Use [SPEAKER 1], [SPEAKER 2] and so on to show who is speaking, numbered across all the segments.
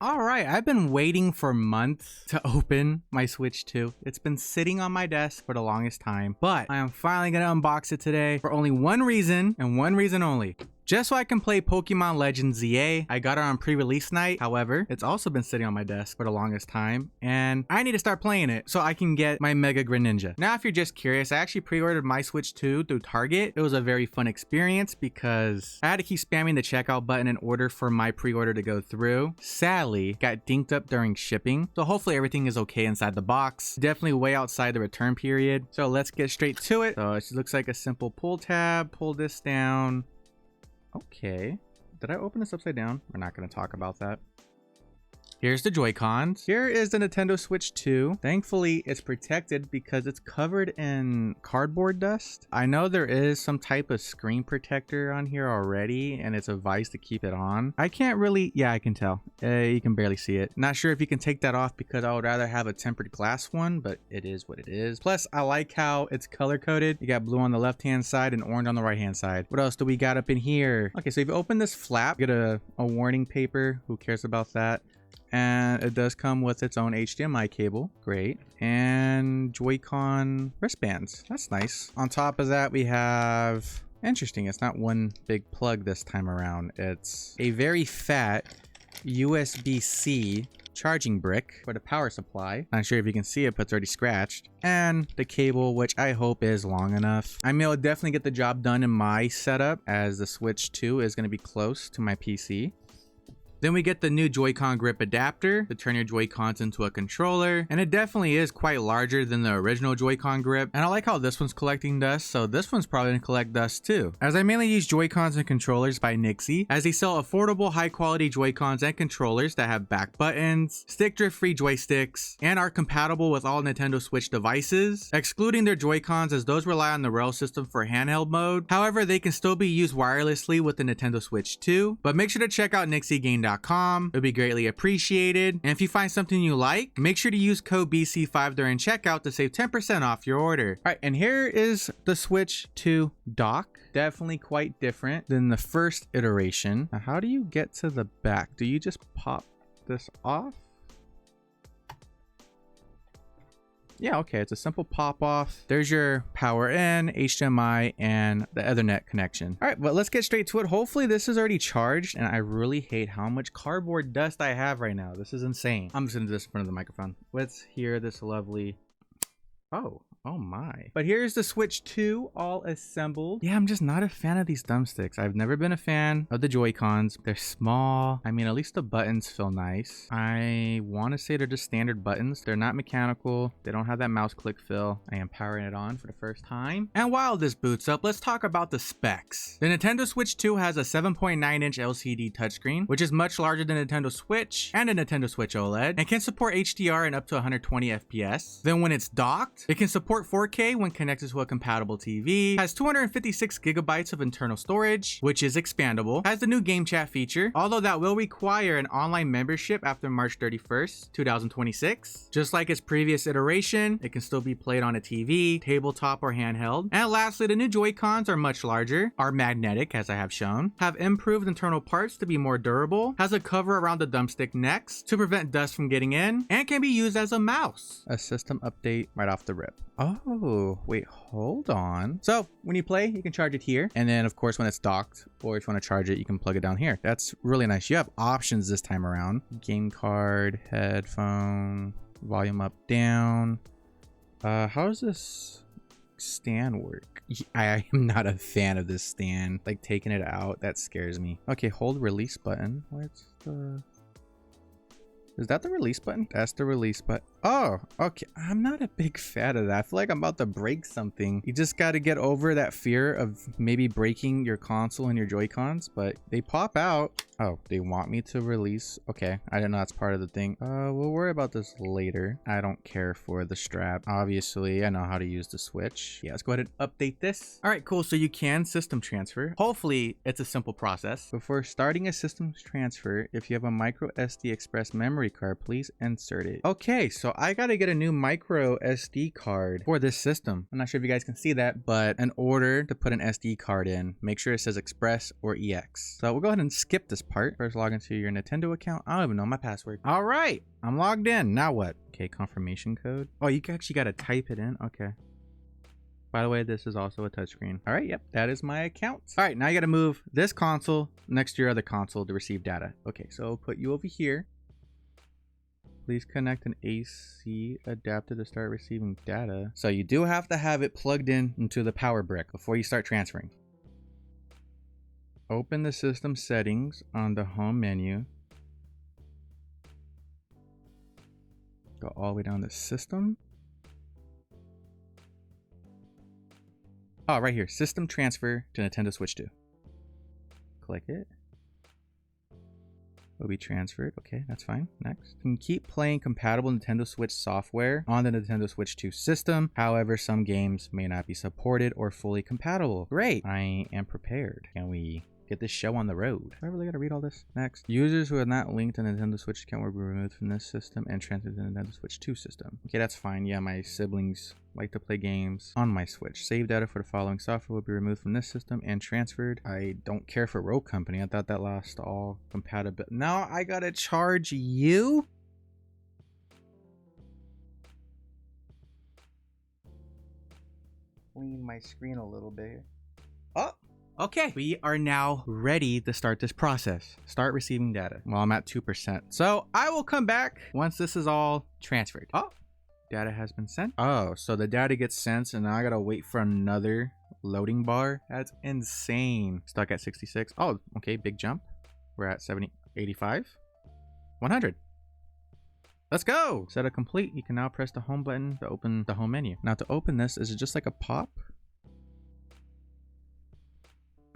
[SPEAKER 1] All right, I've been waiting for months to open my Switch 2. It's been sitting on my desk for the longest time, but I am finally gonna unbox it today for only one reason and one reason only. Just so I can play Pokemon Legends ZA. I got it on pre-release night. However, it's also been sitting on my desk for the longest time, and I need to start playing it so I can get my Mega Greninja. Now, if you're just curious, I actually pre-ordered my Switch 2 through Target. It was a very fun experience because I had to keep spamming the checkout button in order for my pre-order to go through. Sadly, got dinked up during shipping, so hopefully everything is okay inside the box. Definitely way outside the return period. So let's get straight to it. So it just looks like a simple pull tab. Pull this down. Okay, did I open this upside down? We're not going to talk about that. Here's the Joy-Cons. Here is the Nintendo Switch 2. Thankfully, it's protected because it's covered in cardboard dust. I know there is some type of screen protector on here already, and it's a vise to keep it on. I can't really, yeah, I can tell. You can barely see it. Not sure if you can take that off because I would rather have a tempered glass one, but it is what it is. Plus, I like how it's color-coded. You got blue on the left-hand side and orange on the right-hand side. What else do we got up in here? Okay, so if you open this flap, you get a warning paper. Who cares about that? And it does come with its own HDMI cable. Great. And Joy-Con wristbands. That's nice. On top of that, we have... Interesting, it's not one big plug this time around. It's a very fat USB-C charging brick for the power supply. Not sure if you can see it, but it's already scratched. And the cable, which I hope is long enough. I mean, it'll definitely get the job done in my setup, as the Switch 2 is going to be close to my PC. Then we get the new Joy-Con grip adapter to turn your Joy-Cons into a controller. And it definitely is quite larger than the original Joy-Con grip. And I like how this one's collecting dust, so this one's probably gonna collect dust too. As I mainly use Joy-Cons and controllers by NYXI, as they sell affordable, high-quality Joy-Cons and controllers that have back buttons, stick drift-free joysticks, and are compatible with all Nintendo Switch devices, excluding their Joy-Cons as those rely on the rail system for handheld mode. However, they can still be used wirelessly with the Nintendo Switch 2. But make sure to check out NYXIGame.com. It would be greatly appreciated. And if you find something you like, make sure to use code BC5 during checkout to save 10% off your order. All right, and here is the Switch 2 dock. Definitely quite different than the first iteration. Now, how do you get to the back? Do you just pop this off? Yeah, okay, it's a simple pop off. There's your power in, HDMI, and the Ethernet connection. All right, but let's get straight to it. Hopefully this is already charged, and I really hate how much cardboard dust I have right now. This is insane. I'm just gonna do this in front of the microphone. Let's hear this lovely... Oh my. But here's the Switch 2 all assembled. Yeah, I'm just not a fan of these thumbsticks. I've never been a fan of the Joy-Cons. They're small. I mean, at least the buttons feel nice. I want to say they're just standard buttons. They're not mechanical. They don't have that mouse click feel. I am powering it on for the first time. And while this boots up, let's talk about the specs. The Nintendo Switch 2 has a 7.9-inch LCD touchscreen, which is much larger than Nintendo Switch and the Nintendo Switch OLED, and can support HDR and up to 120 FPS. Then when it's docked, it can support 4K when connected to a compatible TV, has 256 gigabytes of internal storage, which is expandable, has the new game chat feature, although that will require an online membership after March 31st, 2026. Just like its previous iteration, it can still be played on a TV, tabletop, or handheld. And lastly, the new Joy-Cons are much larger, are magnetic as I have shown, have improved internal parts to be more durable, has a cover around the thumbstick necks to prevent dust from getting in, and can be used as a mouse. A system update right off the rip. Oh, wait, hold on. So when you play, you can charge it here. And then of course, when it's docked, or if you want to charge it, you can plug it down here. That's really nice. You have options this time around. Game card, headphone, volume up, down. How does this stand work? I am not a fan of this stand. Like taking it out, that scares me. Okay, hold release button. What's the... Is that the release button? That's the release button. Oh, okay. I'm not a big fan of that. I feel like I'm about to break something. You just got to get over that fear of maybe breaking your console and your Joy-Cons, but they pop out. Oh, they want me to release. Okay, I didn't know that's part of the thing. We'll worry about this later. I don't care for the strap. Obviously, I know how to use the Switch. Yeah, let's go ahead and update this. All right, cool. So you can system transfer. Hopefully, it's a simple process. Before starting a system transfer, if you have a micro SD Express memory card, please insert it. Okay, so So I gotta get a new micro SD card for this system. I'm not sure if you guys can see that, but in order to put an SD card in, make sure it says Express or EX. So we'll go ahead and skip this part. First, log into your Nintendo account. I don't even know my password. All right, I'm logged in. Now what? Okay, confirmation code. Oh, you actually gotta type it in. Okay. By the way, this is also a touchscreen. All right, yep, that is my account. All right, now you gotta move this console next to your other console to receive data. Okay, so I'll put you over here. Please connect an AC adapter to start receiving data. So you do have to have it plugged in into the power brick before you start transferring. Open the system settings on the home menu. Go all the way down to system. Oh, right here, system transfer to Nintendo Switch 2. Click it. Will be transferred. Okay, that's fine. Next. You can keep playing compatible Nintendo Switch software on the Nintendo Switch 2 system. However, some games may not be supported or fully compatible. Great. I am prepared. Can we get this show on the road? Do I really gotta read all this? Next. Users who are not linked to Nintendo Switch account will be removed from this system and transferred to the Nintendo Switch 2 system. Okay, that's fine. Yeah, my siblings like to play games on my Switch. Save data for the following software will be removed from this system and transferred. I don't care for Rogue Company. I thought that lost all compatibility. Now I gotta charge you? Lean my screen a little bit. Oh! Okay, we are now ready to start this process. Start receiving data. Well, I'm at 2%. So I will come back once this is all transferred. Oh, data has been sent. Oh, so the data gets sent and now I gotta wait for another loading bar. That's insane. Stuck at 66. Oh, okay, big jump. We're at 70, 85, 100. Let's go. Setup complete. You can now press the home button to open the home menu. Now to open this, is it just like a pop?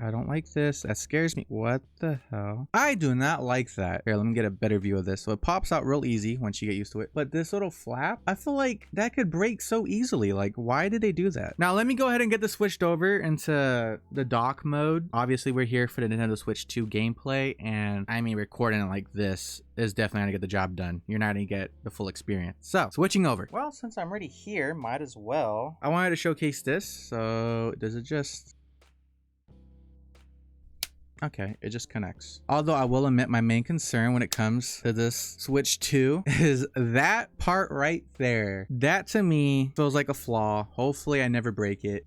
[SPEAKER 1] I don't like this. That scares me. What the hell? I do not like that. Here, let me get a better view of this. So it pops out real easy once you get used to it. But this little flap, I feel like that could break so easily. Like, why did they do that? Now, let me go ahead and get this switched over into the dock mode. Obviously, we're here for the Nintendo Switch 2 gameplay. And I mean, recording it like this is definitely gonna get the job done. You're not gonna get the full experience. So, switching over. Well, since I'm already here, might as well. I wanted to showcase this. So, does it just... Okay, it just connects. Although I will admit my main concern when it comes to this Switch 2 is that part right there. That to me feels like a flaw. Hopefully I never break it.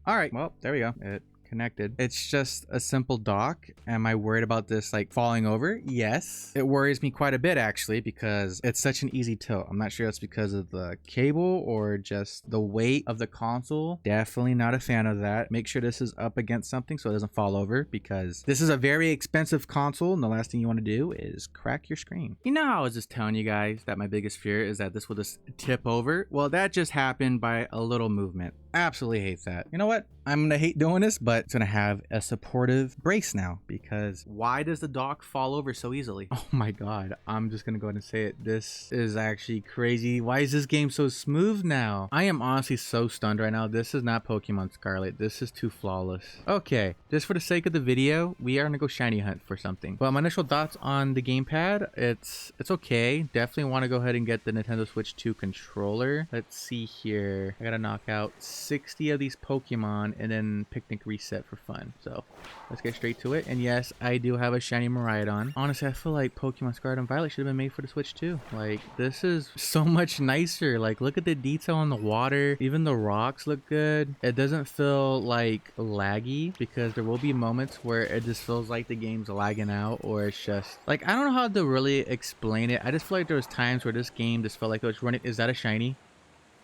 [SPEAKER 1] All right, well, there we go. It connected. It's just a simple dock. Am I worried about this like falling over? Yes. It worries me quite a bit actually because it's such an easy tilt. I'm not sure it's because of the cable or just the weight of the console. Definitely not a fan of that. Make sure this is up against something so it doesn't fall over because this is a very expensive console and the last thing you want to do is crack your screen. You know how I was just telling you guys that my biggest fear is that this will just tip over? Well, that just happened by a little movement. Absolutely hate that. You know what? I'm gonna hate doing this, but it's gonna have a supportive brace now because why does the dock fall over so easily? Oh my god, I'm just gonna go ahead and say it. This is actually crazy. Why is this game so smooth now? I am honestly so stunned right now. This is not Pokemon Scarlet. This is too flawless. Okay, just for the sake of the video, we are gonna go shiny hunt for something. But my initial thoughts on the gamepad, it's okay. Definitely want to go ahead and get the Nintendo Switch 2 controller. Let's see here. I gotta knock out 60 of these Pokemon and then picnic reset for fun. So let's get straight to it. And yes, I do have a shiny Miraidon. Honestly, I feel like Pokemon Scarlet and Violet should have been made for the Switch too. Like, this is so much nicer. Like, look at the detail on the water. Even the rocks look good. It doesn't feel like laggy because there will be moments where it just feels like the game's lagging out or it's just like, I don't know how to really explain it. I just feel like there was times where this game just felt like it was running. Is that a shiny?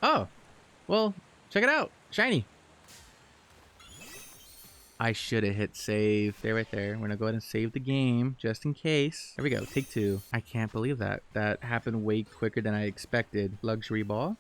[SPEAKER 1] Oh, well, check it out. Shiny. I should have hit save. There, right there. We're gonna go ahead and save the game just in case. There we go. Take two. I can't believe that. That happened way quicker than I expected. Luxury ball.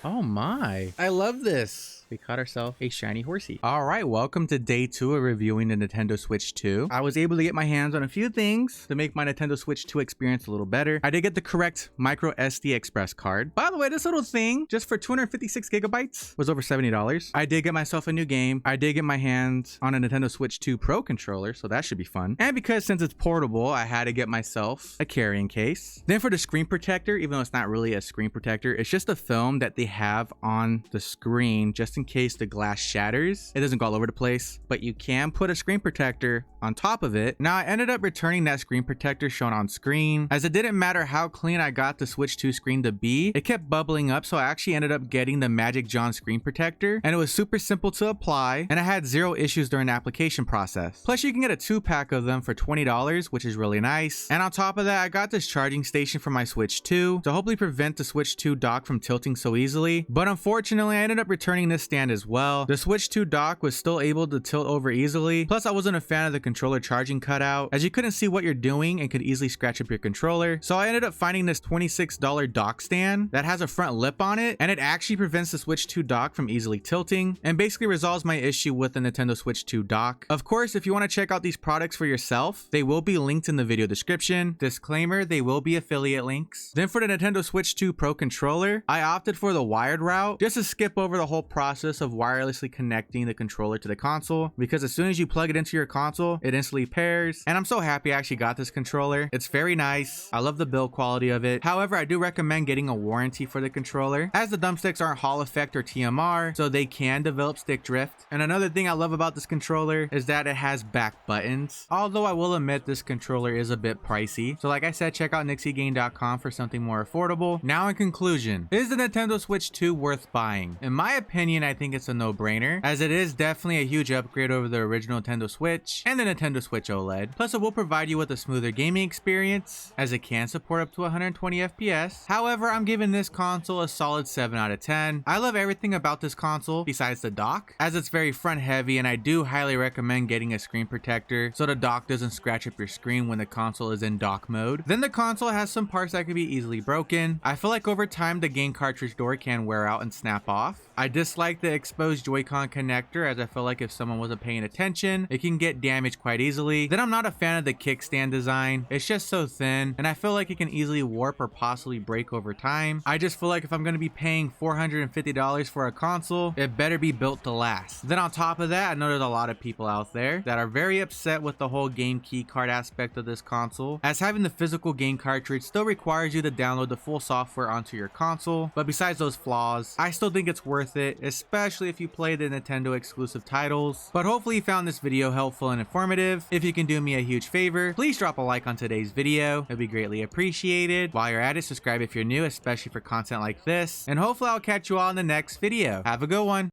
[SPEAKER 1] Oh my. I love this. we caught ourselves a shiny horsey. All right, welcome to day 2 of reviewing the Nintendo Switch 2. I was able to get my hands on a few things to make my Nintendo Switch 2 experience a little better. I did get the correct micro SD express card. By the way, this little thing, just for 256 gigabytes, was over $70. I did get myself a new game. I did get my hands on a Nintendo Switch 2 Pro controller, so that should be fun. And because since it's portable, I had to get myself a carrying case. Then for the screen protector, even though it's not really a screen protector, it's just a film that they have on the screen just in case the glass shatters. It doesn't go all over the place, but you can put a screen protector on top of it. Now I ended up returning that screen protector shown on screen, as it didn't matter how clean I got the Switch 2 screen to be, it kept bubbling up, so I actually ended up getting the Magic John screen protector, and it was super simple to apply, and I had zero issues during the application process. Plus you can get a 2-pack of them for $20, which is really nice. And on top of that, I got this charging station for my Switch 2 to hopefully prevent the Switch 2 dock from tilting so easily, but unfortunately I ended up returning this stand as well. The Switch 2 dock was still able to tilt over easily, plus I wasn't a fan of the controller charging cutout, as you couldn't see what you're doing and could easily scratch up your controller. So I ended up finding this $26 dock stand that has a front lip on it, and it actually prevents the Switch 2 dock from easily tilting and basically resolves my issue with the Nintendo Switch 2 dock. Of course, if you want to check out these products for yourself, they will be linked in the video description. Disclaimer, they will be affiliate links. Then for the Nintendo Switch 2 Pro controller, I opted for the wired route just to skip over the whole process of wirelessly connecting the controller to the console, because as soon as you plug it into your console, it instantly pairs, and I'm so happy I actually got this controller. It's very nice. I love the build quality of it. However, I do recommend getting a warranty for the controller, as the thumbsticks aren't Hall effect or TMR, so they can develop stick drift. And another thing I love about this controller is that it has back buttons, although I will admit this controller is a bit pricey. So like I said, check out NYXIGame.com for something more affordable. Now in conclusion, is the Nintendo Switch 2 worth buying? In my opinion, I think it's a no-brainer, as it is definitely a huge upgrade over the original Nintendo Switch and the Nintendo Switch OLED. Plus it will provide you with a smoother gaming experience, as it can support up to 120 FPS. However, I'm giving this console a solid 7 out of 10. I love everything about this console besides the dock, as it's very front heavy, and I do highly recommend getting a screen protector so the dock doesn't scratch up your screen when the console is in dock mode. Then the console has some parts that could be easily broken. I feel like over time the game cartridge door can wear out and snap off. I dislike the exposed Joy-Con connector, as I feel like if someone wasn't paying attention, it can get damaged quite easily. Then I'm not a fan of the kickstand design. It's just so thin, and I feel like it can easily warp or possibly break over time. I just feel like if I'm going to be paying $450 for a console, it better be built to last. Then on top of that, I know there's a lot of people out there that are very upset with the whole game key card aspect of this console, as having the physical game cartridge still requires you to download the full software onto your console. But besides those flaws, I still think it's worth it, especially if you play the Nintendo exclusive titles. But hopefully you found this video helpful and informative. If you can do me a huge favor, please drop a like on today's video. It'd be greatly appreciated. While you're at it, subscribe if you're new, especially for content like this, and hopefully I'll catch you all in the next video. Have a good one.